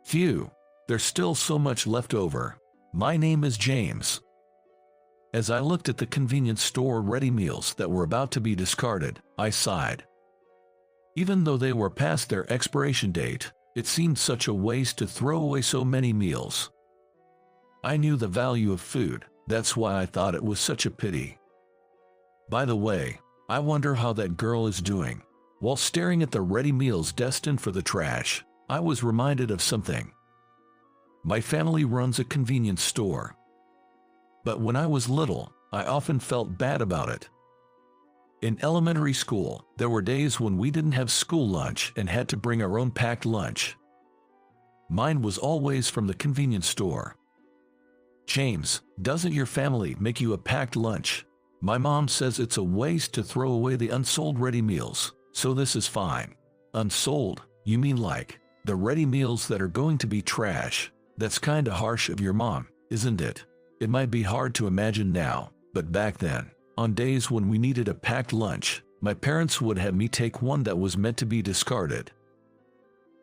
Phew, there's still so much left over. My name is James. As I looked at the convenience store ready meals that were about to be discarded, I sighed. Even though they were past their expiration date, it seemed such a waste to throw away so many meals. I knew the value of food, that's why I thought it was such a pity. By the way, I wonder how that girl is doing. While staring at the ready meals destined for the trash, I was reminded of something. My family runs a convenience store. But when I was little, I often felt bad about it. In elementary school, there were days when we didn't have school lunch and had to bring our own packed lunch. Mine was always from the convenience store. James, doesn't your family make you a packed lunch? My mom says it's a waste to throw away the unsold ready meals, so this is fine. Unsold? You mean like the ready meals that are going to be trash? That's kinda harsh of your mom, isn't it? It might be hard to imagine now, but back then, on days when we needed a packed lunch, my parents would have me take one that was meant to be discarded.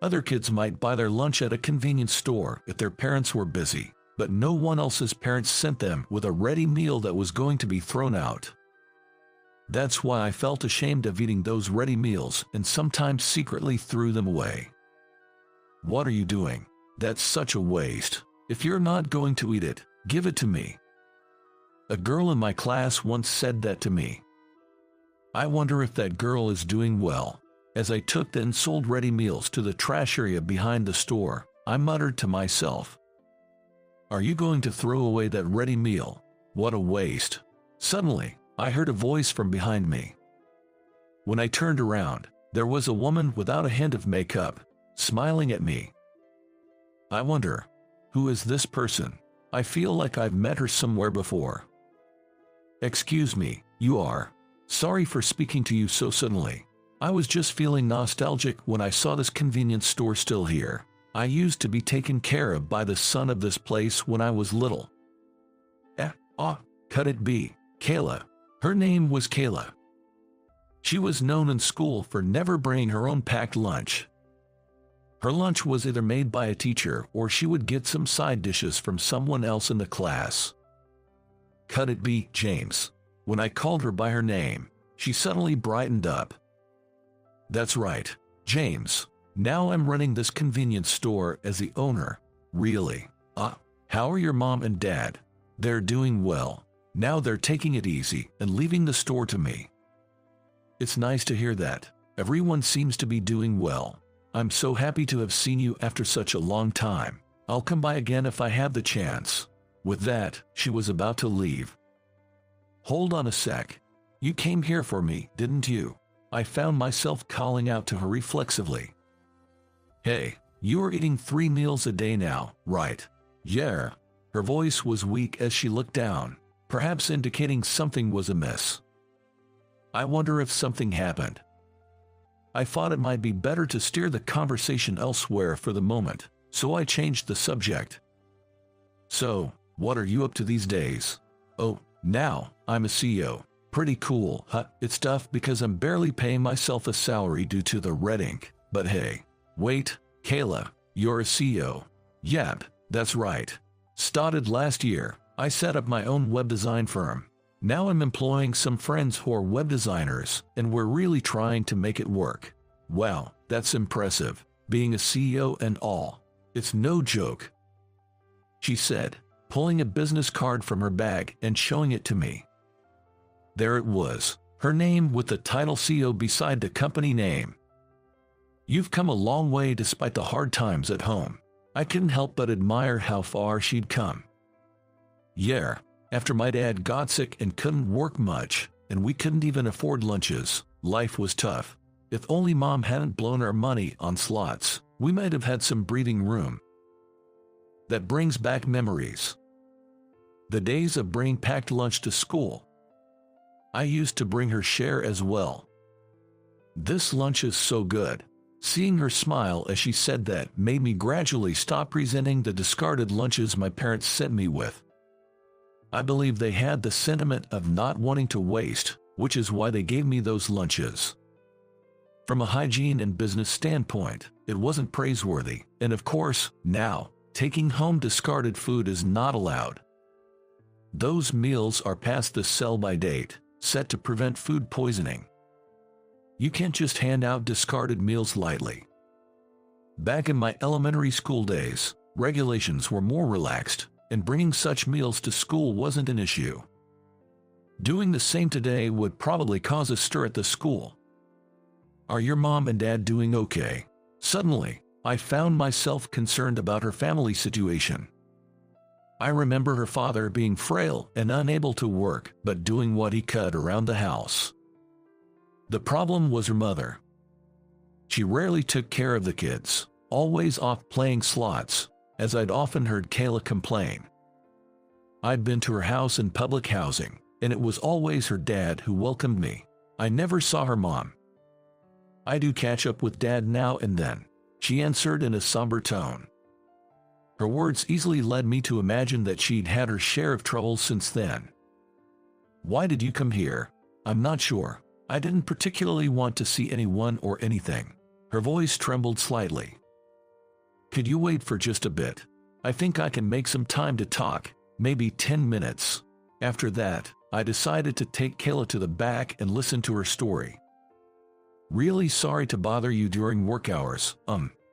Other kids might buy their lunch at a convenience store if their parents were busy, but no one else's parents sent them with a ready meal that was going to be thrown out. That's why I felt ashamed of eating those ready meals and sometimes secretly threw them away. What are you doing? That's such a waste. If you're not going to eat it, give it to me. A girl in my class once said that to me. I wonder if that girl is doing well. As I took the unsold ready meals to the trash area behind the store, I muttered to myself, "Are you going to throw away that ready meal? What a waste." Suddenly, I heard a voice from behind me. When I turned around, there was a woman without a hint of makeup, smiling at me. I wonder, who is this person? I feel like I've met her somewhere before. Excuse me, you are. Sorry for speaking to you so suddenly. I was just feeling nostalgic when I saw this convenience store still here. I used to be taken care of by the son of this place when I was little. Could it be Kayla? Her name was Kayla. She was known in school for never bringing her own packed lunch. Her lunch was either made by a teacher or she would get some side dishes from someone else in the class. Could it be James? When I called her by her name, she suddenly brightened up. That's right, James. Now I'm running this convenience store as the owner. Really? How are your mom and dad? They're doing well. Now they're taking it easy and leaving the store to me. It's nice to hear that. Everyone seems to be doing well. I'm so happy to have seen you after such a long time. I'll come by again if I have the chance. With that, she was about to leave. Hold on a sec. You came here for me, didn't you? I found myself calling out to her reflexively. Hey, you're eating 3 meals a day now, right? Yeah. Her voice was weak as she looked down, perhaps indicating something was amiss. I wonder if something happened. I thought it might be better to steer the conversation elsewhere for the moment, so I changed the subject. So, what are you up to these days? Oh, now, I'm a CEO. Pretty cool, huh? It's tough because I'm barely paying myself a salary due to the red ink. But hey, wait, Kayla, you're a CEO. Yep, that's right. Started last year, I set up my own web design firm. Now I'm employing some friends who are web designers, and we're really trying to make it work. Wow, that's impressive, being a CEO and all. It's no joke, she said, pulling a business card from her bag and showing it to me. There it was, her name with the title CEO beside the company name. You've come a long way despite the hard times at home. I couldn't help but admire how far she'd come. Yeah, after my dad got sick and couldn't work much, and we couldn't even afford lunches, life was tough. If only Mom hadn't blown our money on slots, we might have had some breathing room. That brings back memories. The days of bringing packed lunch to school. I used to bring her share as well. This lunch is so good. Seeing her smile as she said that made me gradually stop resenting the discarded lunches my parents sent me with. I believe they had the sentiment of not wanting to waste, which is why they gave me those lunches. From a hygiene and business standpoint, it wasn't praiseworthy, and of course, now, taking home discarded food is not allowed. Those meals are past the sell-by date, set to prevent food poisoning. You can't just hand out discarded meals lightly. Back in my elementary school days, regulations were more relaxed, and bringing such meals to school wasn't an issue. Doing the same today would probably cause a stir at the school. Are your mom and dad doing okay? Suddenly, I found myself concerned about her family situation. I remember her father being frail and unable to work, but doing what he could around the house. The problem was her mother. She rarely took care of the kids, always off playing slots, as I'd often heard Kayla complain. I'd been to her house in public housing, and it was always her dad who welcomed me. I never saw her mom. I do catch up with Dad now and then, she answered in a somber tone. Her words easily led me to imagine that she'd had her share of troubles since then. Why did you come here? I'm not sure. I didn't particularly want to see anyone or anything. Her voice trembled slightly. Could you wait for just a bit? I think I can make some time to talk, maybe 10 minutes. After that, I decided to take Kayla to the back and listen to her story. Really sorry to bother you during work hours.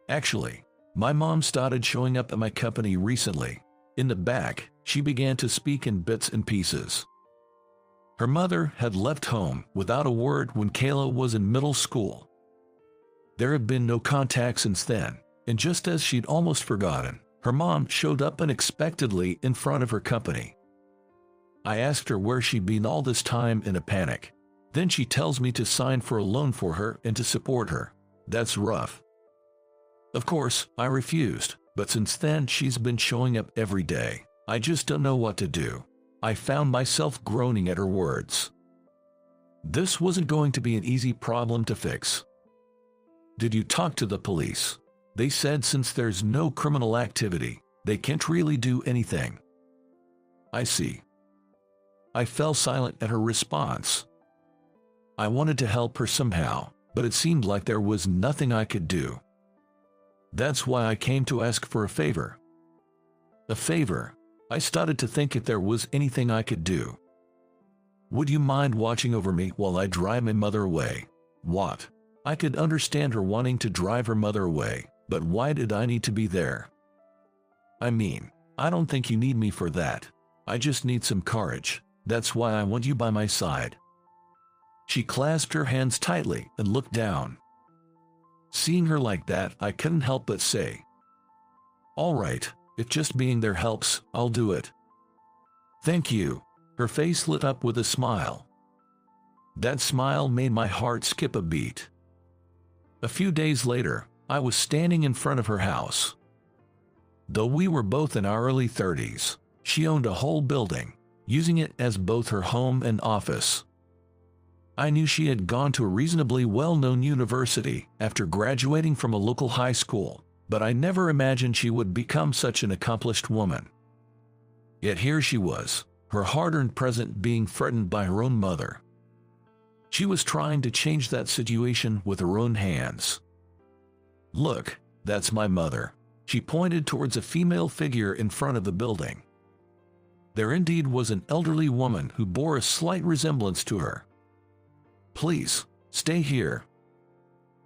Actually, my mom started showing up at my company recently. In the back, she began to speak in bits and pieces. Her mother had left home without a word when Kayla was in middle school. There had been no contact since then, and just as she'd almost forgotten, her mom showed up unexpectedly in front of her company. I asked her where she'd been all this time in a panic. Then she tells me to sign for a loan for her and to support her. That's rough. Of course, I refused, but since then she's been showing up every day. I just don't know what to do. I found myself groaning at her words. This wasn't going to be an easy problem to fix. Did you talk to the police? They said since there's no criminal activity, they can't really do anything. I see. I fell silent at her response. I wanted to help her somehow, but it seemed like there was nothing I could do. That's why I came to ask for a favor. A favor? I started to think if there was anything I could do. Would you mind watching over me while I drive my mother away? What? I could understand her wanting to drive her mother away, but why did I need to be there? I mean, I don't think you need me for that. I just need some courage. That's why I want you by my side. She clasped her hands tightly and looked down. Seeing her like that, I couldn't help but say, "All right, if just being there helps, I'll do it." "Thank you." Her face lit up with a smile. That smile made my heart skip a beat. A few days later, I was standing in front of her house. Though we were both in our early 30s, she owned a whole building, using it as both her home and office. I knew she had gone to a reasonably well-known university after graduating from a local high school, but I never imagined she would become such an accomplished woman. Yet here she was, her hard-earned present being threatened by her own mother. She was trying to change that situation with her own hands. "Look, that's my mother." She pointed towards a female figure in front of the building. There indeed was an elderly woman who bore a slight resemblance to her. "Please, stay here."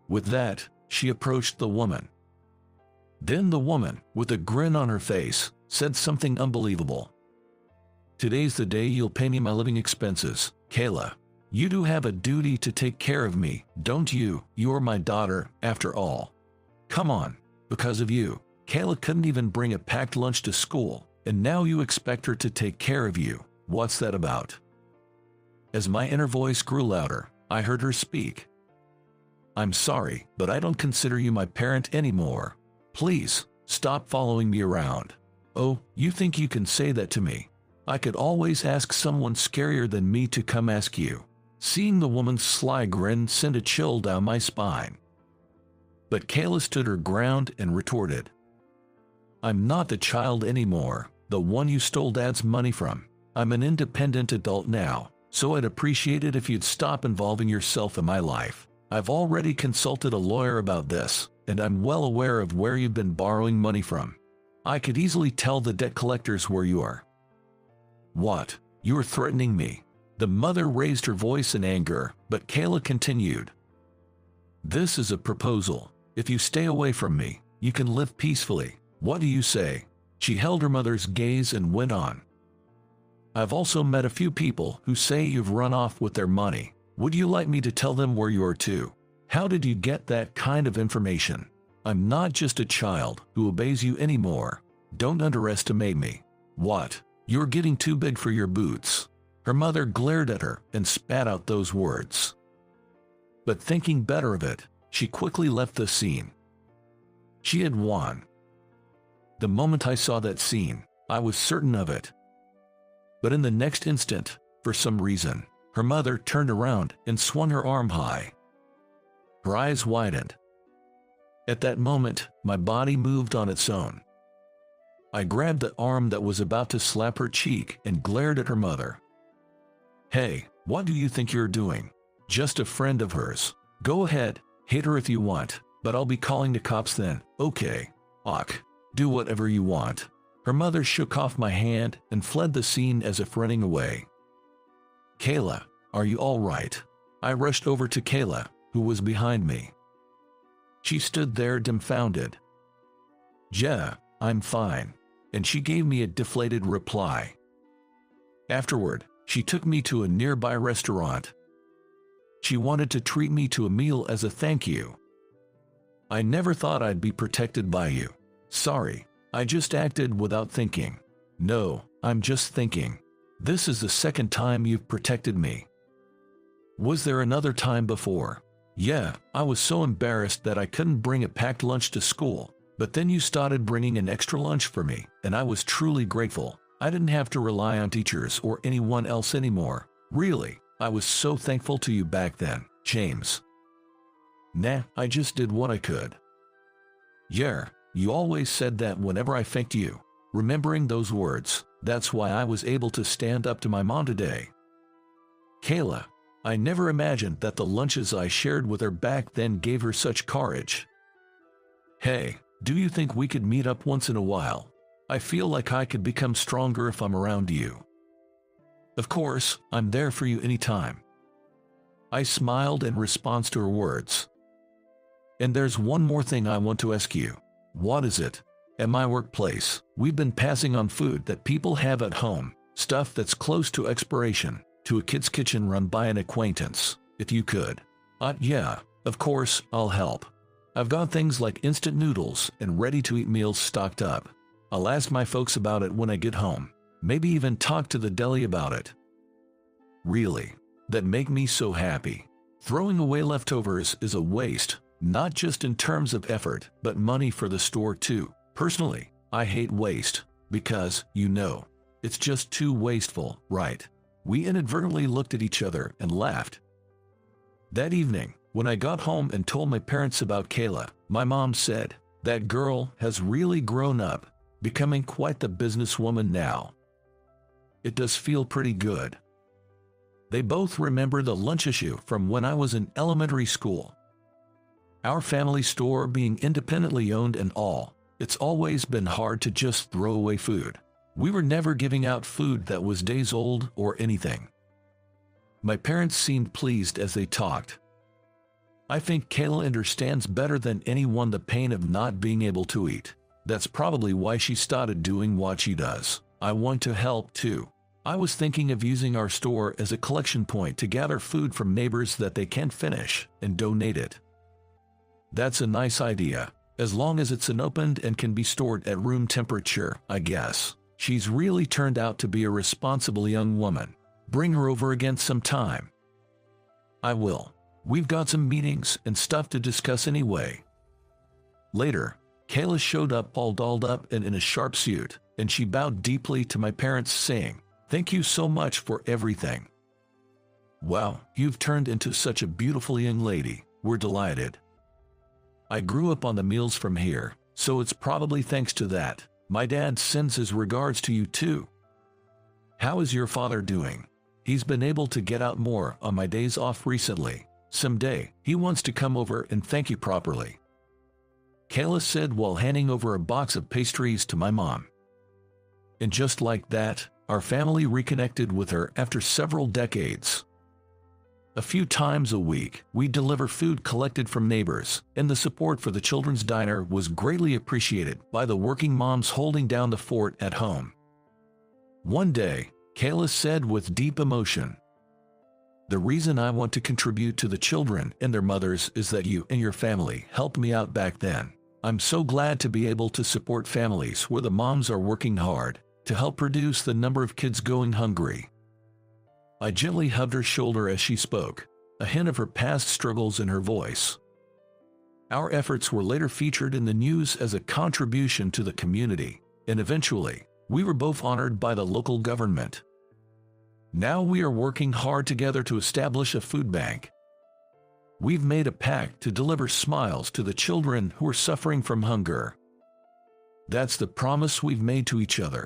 With that, she approached the woman. Then the woman, with a grin on her face, said something unbelievable. "Today's the day you'll pay me my living expenses, Kayla. You do have a duty to take care of me, don't you? You're my daughter, after all. Come on, because of you, Kayla couldn't even bring a packed lunch to school, and now you expect her to take care of you. What's that about?" As my inner voice grew louder, I heard her speak. "I'm sorry, but I don't consider you my parent anymore. Please, stop following me around." "Oh, you think you can say that to me? I could always ask someone scarier than me to come ask you." Seeing the woman's sly grin sent a chill down my spine. But Kayla stood her ground and retorted, "I'm not the child anymore, the one you stole Dad's money from. I'm an independent adult now, so I'd appreciate it if you'd stop involving yourself in my life. I've already consulted a lawyer about this, and I'm well aware of where you've been borrowing money from. I could easily tell the debt collectors where you are." "What? You're threatening me?" The mother raised her voice in anger, but Kayla continued. "This is a proposal. If you stay away from me, you can live peacefully. What do you say?" She held her mother's gaze and went on. "I've also met a few people who say you've run off with their money. Would you like me to tell them where you are too? How did you get that kind of information? I'm not just a child who obeys you anymore. Don't underestimate me." "What? You're getting too big for your boots." Her mother glared at her and spat out those words. But thinking better of it, she quickly left the scene. She had won. The moment I saw that scene, I was certain of it. But in the next instant, for some reason, her mother turned around and swung her arm high. Her eyes widened. At that moment, my body moved on its own. I grabbed the arm that was about to slap her cheek and glared at her mother. "Hey, what do you think you're doing? Just a friend of hers. Go ahead, hate her if you want, but I'll be calling the cops then, okay? Och, do whatever you want." Her mother shook off my hand and fled the scene as if running away. "Kayla, are you all right?" I rushed over to Kayla, who was behind me. She stood there dumbfounded. "Yeah, I'm fine," and she gave me a deflated reply. Afterward, she took me to a nearby restaurant. She wanted to treat me to a meal as a thank you. "I never thought I'd be protected by you. Sorry, I just acted without thinking." "No, I'm just thinking. This is the second time you've protected me." "Was there another time before?" "Yeah, I was so embarrassed that I couldn't bring a packed lunch to school, but then you started bringing an extra lunch for me, and I was truly grateful. I didn't have to rely on teachers or anyone else anymore. Really, I was so thankful to you back then, James." "Nah, I just did what I could." "Yeah, you always said that whenever I thanked you." Remembering those words, that's why I was able to stand up to my mom today. Kayla, I never imagined that the lunches I shared with her back then gave her such courage. "Hey, do you think we could meet up once in a while? I feel like I could become stronger if I'm around you." "Of course, I'm there for you anytime." I smiled in response to her words. "And there's one more thing I want to ask you." "What is it?" "At my workplace, we've been passing on food that people have at home, stuff that's close to expiration, to a kid's kitchen run by an acquaintance. If you could." Yeah, of course, I'll help. I've got things like instant noodles and ready-to-eat meals stocked up. I'll ask my folks about it when I get home. Maybe even talk to the deli about it." Really, that make me so happy. Throwing away leftovers is a waste, not just in terms of effort, but money for the store too. Personally, I hate waste, because, it's just too wasteful, right? We inadvertently looked at each other and laughed. That evening, when I got home and told my parents about Kayla, my mom said, "That girl has really grown up, becoming quite the businesswoman now." It does feel pretty good. They both remember the lunch issue from when I was in elementary school. Our family store being independently owned and all, it's always been hard to just throw away food. We were never giving out food that was days old or anything. My parents seemed pleased as they talked. I think Kayla understands better than anyone the pain of not being able to eat. That's probably why she started doing what she does. I want to help too. I was thinking of using our store as a collection point to gather food from neighbors that they can't finish and donate it. That's a nice idea, as long as it's unopened and can be stored at room temperature, I guess. She's really turned out to be a responsible young woman. Bring her over again sometime. I will. We've got some meetings and stuff to discuss anyway. Later, Kayla showed up all dolled up and in a sharp suit, and she bowed deeply to my parents, saying, "Thank you so much for everything. Wow, you've turned into such a beautiful young lady. We're delighted. I grew up on the meals from here, so it's probably thanks to that. My dad sends his regards to you too. How is your father doing? He's been able to get out more on my days off recently. Someday, he wants to come over and thank you properly." Kayla said while handing over a box of pastries to my mom. And just like that, our family reconnected with her after several decades. A few times a week, we deliver food collected from neighbors, and the support for the children's diner was greatly appreciated by the working moms holding down the fort at home. One day, Kayla said with deep emotion, "The reason I want to contribute to the children and their mothers is that you and your family helped me out back then. I'm so glad to be able to support families where the moms are working hard to help produce the number of kids going hungry." I gently hugged her shoulder as she spoke, a hint of her past struggles in her voice. Our efforts were later featured in the news as a contribution to the community, and eventually, we were both honored by the local government. Now we are working hard together to establish a food bank. We've made a pact to deliver smiles to the children who are suffering from hunger. That's the promise we've made to each other.